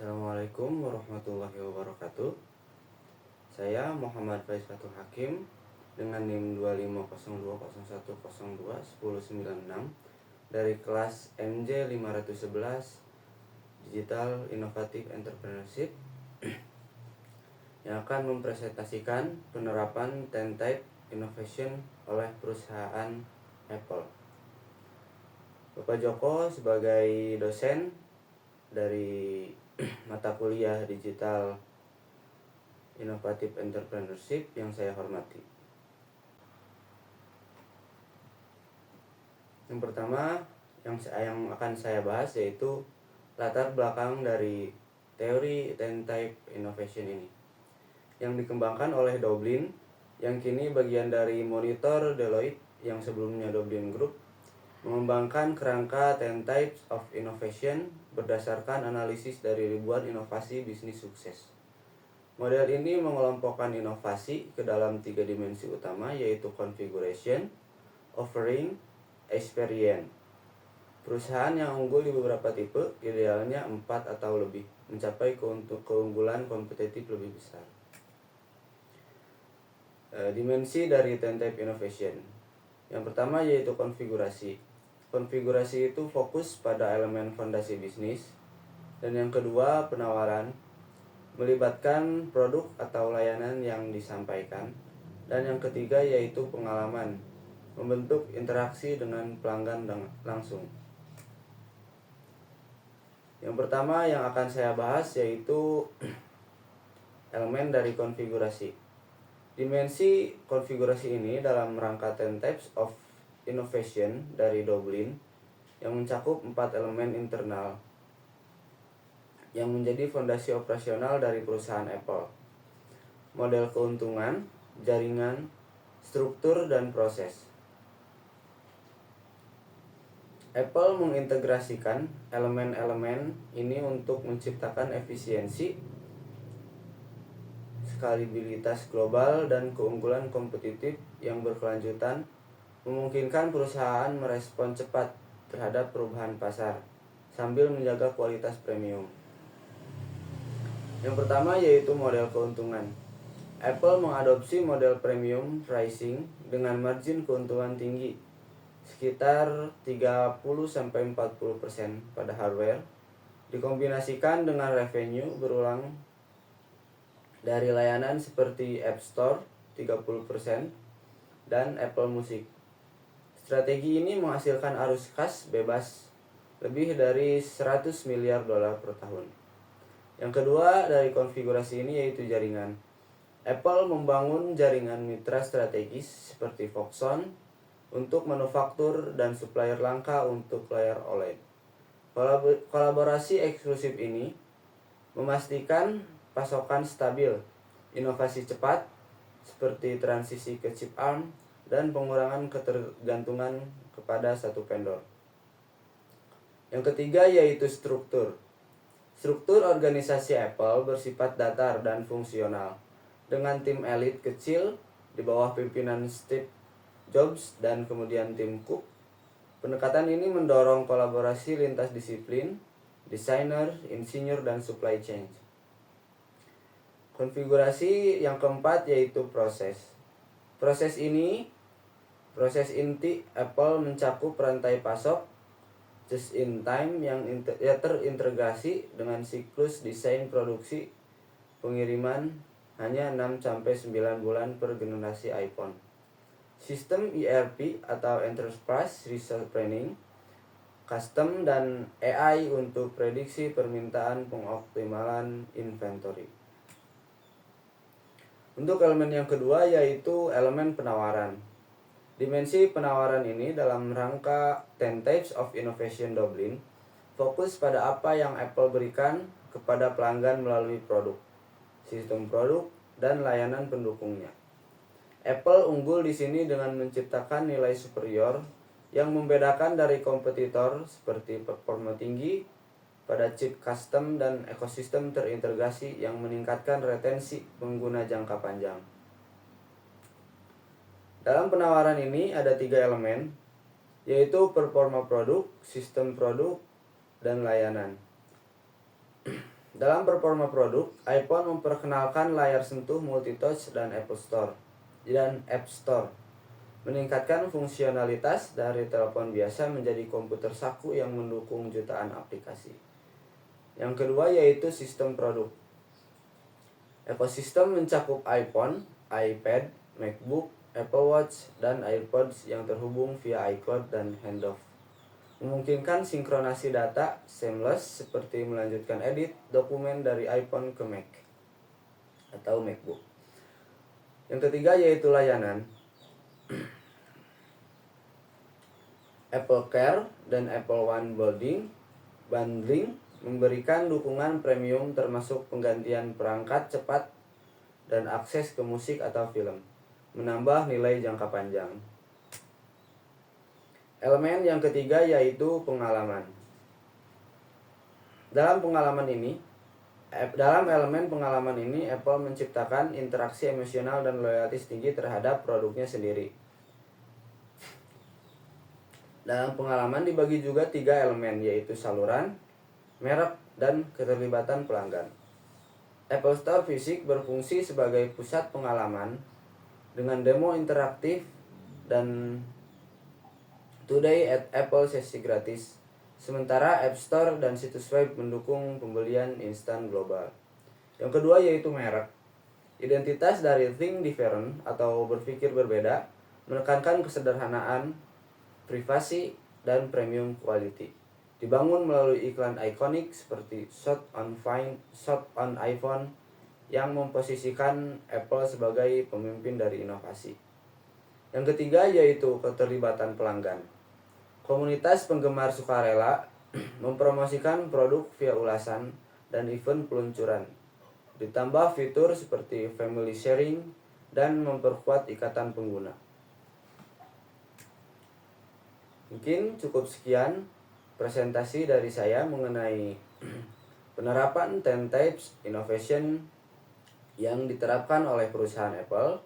Assalamualaikum warahmatullahi wabarakatuh. Saya Muhammad Faiz Fatul Hakim dengan NIM 25020101096 dari kelas MJ 511 Digital Innovative Entrepreneurship yang akan mempresentasikan penerapan 10 Type Innovation oleh perusahaan Apple. Bapak Joko sebagai dosen dari mata kuliah Digital Innovative Entrepreneurship yang saya hormati. Yang pertama yang akan saya bahas yaitu latar belakang dari teori 10 Type Innovation ini yang dikembangkan oleh Doblin, yang kini bagian dari Monitor Deloitte yang sebelumnya Doblin Group, mengembangkan kerangka 10 Types of Innovation berdasarkan analisis dari ribuan inovasi bisnis sukses. Model ini mengelompokkan inovasi ke dalam 3 dimensi utama, yaitu configuration, offering, experience. Perusahaan yang unggul di beberapa tipe, idealnya 4 atau lebih, mencapai keunggulan kompetitif lebih besar. Dimensi dari 10 Type Innovation. Yang pertama yaitu konfigurasi. Konfigurasi itu fokus pada elemen fondasi bisnis. Dan yang kedua penawaran, melibatkan produk atau layanan yang disampaikan. Dan yang ketiga yaitu pengalaman, membentuk interaksi dengan pelanggan langsung. Yang pertama yang akan saya bahas yaitu elemen dari konfigurasi. Dimensi konfigurasi ini dalam rangka 10 Types of Innovation dari Doblin yang mencakup 4 elemen internal yang menjadi fondasi operasional dari perusahaan Apple: model keuntungan, jaringan, struktur, dan proses. Apple mengintegrasikan elemen-elemen ini untuk menciptakan efisiensi, skalabilitas global, dan keunggulan kompetitif yang berkelanjutan, memungkinkan perusahaan merespon cepat terhadap perubahan pasar sambil menjaga kualitas premium. Yang pertama yaitu model keuntungan. Apple mengadopsi model premium pricing dengan margin keuntungan tinggi, sekitar 30-40% pada hardware, dikombinasikan dengan revenue berulang dari layanan seperti App Store 30% dan Apple Music. Strategi ini menghasilkan arus kas bebas lebih dari 100 miliar dolar per tahun. Yang kedua dari konfigurasi ini yaitu jaringan. Apple membangun jaringan mitra strategis seperti Foxconn untuk manufaktur dan supplier langka untuk layar OLED. Kolaborasi eksklusif ini memastikan pasokan stabil, inovasi cepat seperti transisi ke chip ARM, dan pengurangan ketergantungan kepada satu vendor. Yang ketiga yaitu struktur. Struktur organisasi Apple bersifat datar dan fungsional, dengan tim elit kecil di bawah pimpinan Steve Jobs dan kemudian Tim Cook. Pendekatan ini mendorong kolaborasi lintas disiplin, desainer, insinyur, dan supply chain. Konfigurasi yang keempat yaitu proses. Proses inti Apple mencakup rantai pasok just in time yang terintegrasi dengan siklus desain produksi pengiriman hanya 6-9 bulan per generasi iPhone. Sistem ERP atau Enterprise Resource Planning, custom, dan AI untuk prediksi permintaan pengoptimalan inventory. Untuk elemen yang kedua yaitu elemen penawaran. Dimensi penawaran ini dalam rangka 10 Types of Innovation Doblin fokus pada apa yang Apple berikan kepada pelanggan melalui produk, sistem produk, dan layanan pendukungnya. Apple unggul di sini dengan menciptakan nilai superior yang membedakan dari kompetitor seperti performa tinggi pada chip custom dan ekosistem terintegrasi yang meningkatkan retensi pengguna jangka panjang. Dalam penawaran ini ada 3 elemen, yaitu performa produk, sistem produk, dan layanan. Dalam performa produk, iPhone memperkenalkan layar sentuh multitouch dan App Store, meningkatkan fungsionalitas dari telepon biasa menjadi komputer saku yang mendukung jutaan aplikasi. Yang kedua yaitu sistem produk. Ekosistem mencakup iPhone, iPad, MacBook, Apple Watch, dan AirPods yang terhubung via iCloud dan handoff. Memungkinkan sinkronasi data seamless seperti melanjutkan edit dokumen dari iPhone ke Mac atau MacBook. Yang ketiga yaitu layanan. Apple Care dan Apple One Bundling memberikan dukungan premium termasuk penggantian perangkat cepat dan akses ke musik atau film, menambah nilai jangka panjang. Elemen yang ketiga yaitu pengalaman. Dalam elemen pengalaman ini, Apple menciptakan interaksi emosional dan loyalitas tinggi terhadap produknya sendiri. Dalam pengalaman dibagi juga 3 elemen, yaitu saluran, merek, dan keterlibatan pelanggan. Apple Store fisik berfungsi sebagai pusat pengalaman dengan demo interaktif dan Today at Apple sesi gratis. Sementara App Store dan situs web mendukung pembelian instan global. Yang kedua yaitu merek. Identitas dari think different atau berpikir berbeda menekankan kesederhanaan, privasi, dan premium quality. Dibangun melalui iklan ikonik seperti Shot on iPhone yang memposisikan Apple sebagai pemimpin dari inovasi. Yang ketiga yaitu keterlibatan pelanggan. Komunitas penggemar sukarela mempromosikan produk via ulasan dan event peluncuran. Ditambah fitur seperti family sharing dan memperkuat ikatan pengguna. Mungkin cukup sekian presentasi dari saya mengenai penerapan 10 types innovation yang diterapkan oleh perusahaan Apple.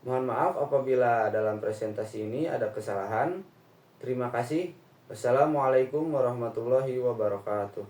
Mohon maaf apabila dalam presentasi ini ada kesalahan. Terima kasih. Wassalamualaikum warahmatullahi wabarakatuh.